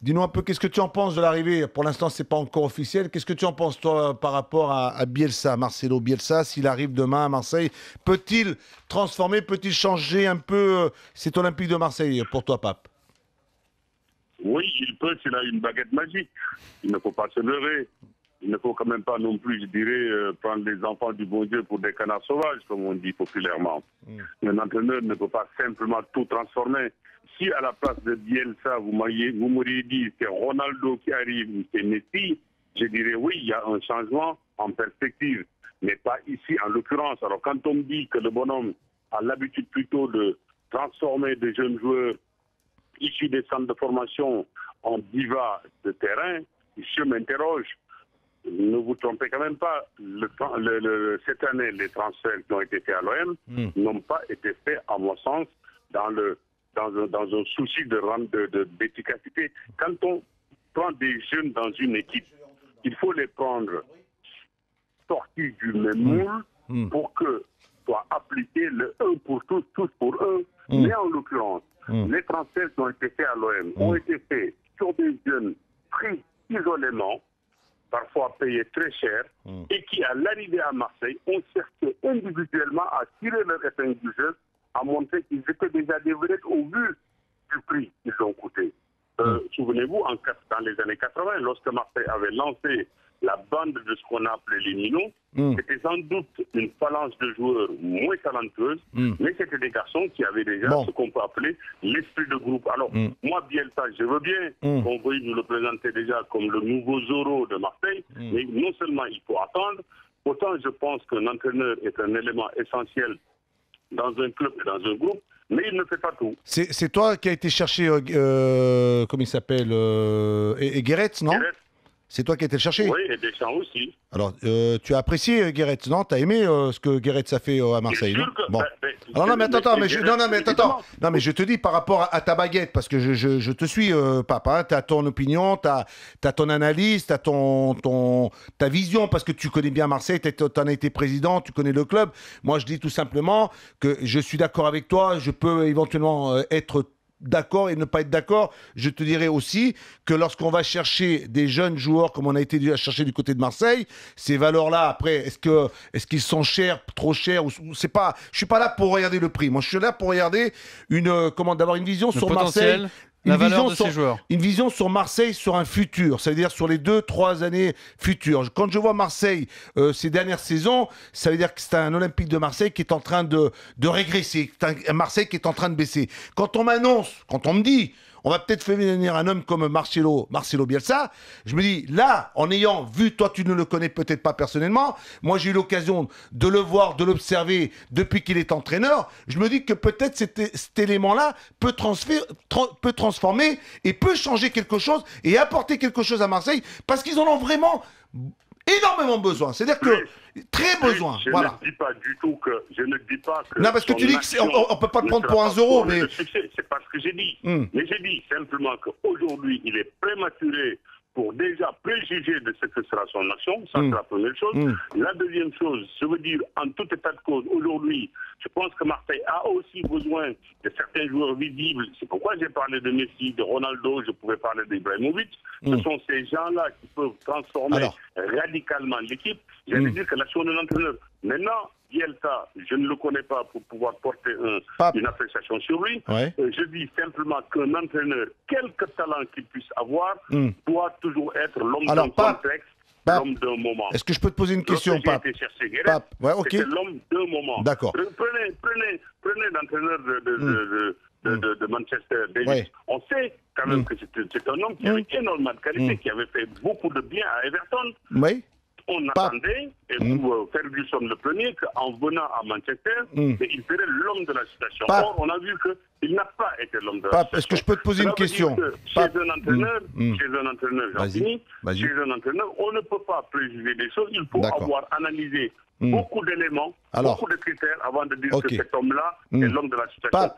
Dis-nous un peu, qu'est-ce que tu en penses de l'arrivée? Pour l'instant, c'est pas encore officiel. Qu'est-ce que tu en penses, toi, par rapport à Bielsa, Marcelo Bielsa, s'il arrive demain à Marseille? Peut-il transformer, peut-il changer un peu cet Olympique de Marseille pour toi, Pape? Oui, il peut s'il a une baguette magique. Il ne faut pas se leurrer. Il ne faut quand même pas non plus, je dirais, prendre les enfants du bon Dieu pour des canards sauvages, comme on dit populairement. Un entraîneur ne peut pas simplement tout transformer. Si à la place de Bielsa, vous m'auriez dit c'est Ronaldo qui arrive ou c'est Messi, je dirais oui, il y a un changement en perspective, mais pas ici en l'occurrence. Alors quand on me dit que le bonhomme a l'habitude plutôt de transformer des jeunes joueurs issus des centres de formation en divas de terrain, je m'interroge. Ne vous trompez quand même pas, cette année, les transferts qui ont été faits à l'OM n'ont pas été faits, à mon sens, dans un souci d'efficacité. Quand on prend des jeunes dans une équipe, il faut les prendre sortis du même moule pour que soit appliqué le 1 pour tous, tous pour un. Mais en l'occurrence, les transferts qui ont été faits à l'OM ont été faits sur des jeunes pris isolément, parfois payés très cher, et qui, à l'arrivée à Marseille, ont cherché individuellement à tirer leur épingle du jeu, à montrer qu'ils étaient déjà des vedettes au vu du prix qu'ils ont coûté. Souvenez-vous, dans les années 80, lorsque Marseille avait lancé la bande de ce qu'on a appelé les Minots, c'était sans doute une phalange de joueurs moins talentueuses, mais c'était des garçons qui avaient déjà ce qu'on peut appeler l'esprit de groupe. Alors, moi, Bielsa, je veux bien qu'on veuille nous le présenter déjà comme le nouveau Zorro de Marseille, mais non seulement il faut attendre, autant je pense qu'un entraîneur est un élément essentiel dans un club et dans un groupe, mais il ne fait pas tout. C'est toi qui as été chercher, comment il s'appelle, Guéret, non? C'est toi qui as été le chercher? Oui, et Deschamps aussi. Alors, tu as apprécié Guéret, non? Tu as aimé ce que Guéret a fait à Marseille, non? Bon. Alors, non, mais attends, non, mais je te dis par rapport à ta baguette, parce que je te suis, papa, hein, tu as ton opinion, tu as ton analyse, tu as ta vision, parce que tu connais bien Marseille, tu en as été président, tu connais le club. Moi, je dis tout simplement que je suis d'accord avec toi, je peux éventuellement être d'accord et ne pas être d'accord. Je te dirais aussi que lorsqu'on va chercher des jeunes joueurs comme on a été à chercher du côté de Marseille, ces valeurs-là, après, est-ce qu'ils sont chers, trop chers, ou c'est pas, je suis pas là pour regarder le prix. Moi, je suis là pour regarder d'avoir une vision sur Marseille. La valeur de ces joueurs. Une vision sur Marseille, sur un futur, c'est-à-dire sur les 2-3 années futures. Quand je vois Marseille ces dernières saisons, ça veut dire que c'est un Olympique de Marseille qui est en train de régresser, un Marseille qui est en train de baisser. Quand on m'annonce, quand on me dit, on va peut-être faire venir un homme comme Marcelo Bielsa, je me dis, là, en ayant vu, toi tu ne le connais peut-être pas personnellement, moi j'ai eu l'occasion de le voir, de l'observer depuis qu'il est entraîneur, je me dis que peut-être cet élément-là peut transformer et peut changer quelque chose et apporter quelque chose à Marseille, parce qu'ils en ont vraiment énormément besoin. C'est-à-dire que très besoin. Je voilà. ne dis pas du tout que. Je ne dis pas que. Non, parce que tu dis qu'on ne peut pas le prendre pour un euro, mais. C'est pas ce que j'ai dit. Mais j'ai dit simplement qu'aujourd'hui, il est prématuré pour déjà préjuger de ce que sera son action. Ça, c'est la première chose. La deuxième chose, je veux dire, en tout état de cause, aujourd'hui, je pense que Marseille a aussi besoin de certains joueurs visibles. C'est pourquoi j'ai parlé de Messi, de Ronaldo, je pouvais parler d'Ibrahimovic. Ce sont ces gens-là qui peuvent transformer radicalement l'équipe. J'allais dire que l'action de l'entraîneur. Maintenant, Bielsa, je ne le connais pas pour pouvoir porter une appréciation sur lui. Je dis simplement qu'un entraîneur, quelque talent qu'il puisse avoir, doit toujours être l'homme d'un contexte, l'homme d'un moment. Est-ce que je peux te poser une question, Pape? C'est l'homme d'un moment. D'accord. Prenez l'entraîneur de Manchester, Davis. On sait quand même que c'est un homme qui avait énormément de qualité, qui avait fait beaucoup de bien à Everton. Oui. On attendait, et Ferguson le premier, qu'en venant à Manchester, il serait l'homme de la situation. Or, on a vu qu'il n'a pas été l'homme de la situation. Est-ce que je peux te poser une question? Chez un entraîneur, j'en finis, chez un entraîneur, on ne peut pas préjuger des choses. Il faut avoir analysé beaucoup d'éléments, beaucoup de critères avant de dire que cet homme-là est l'homme de la situation.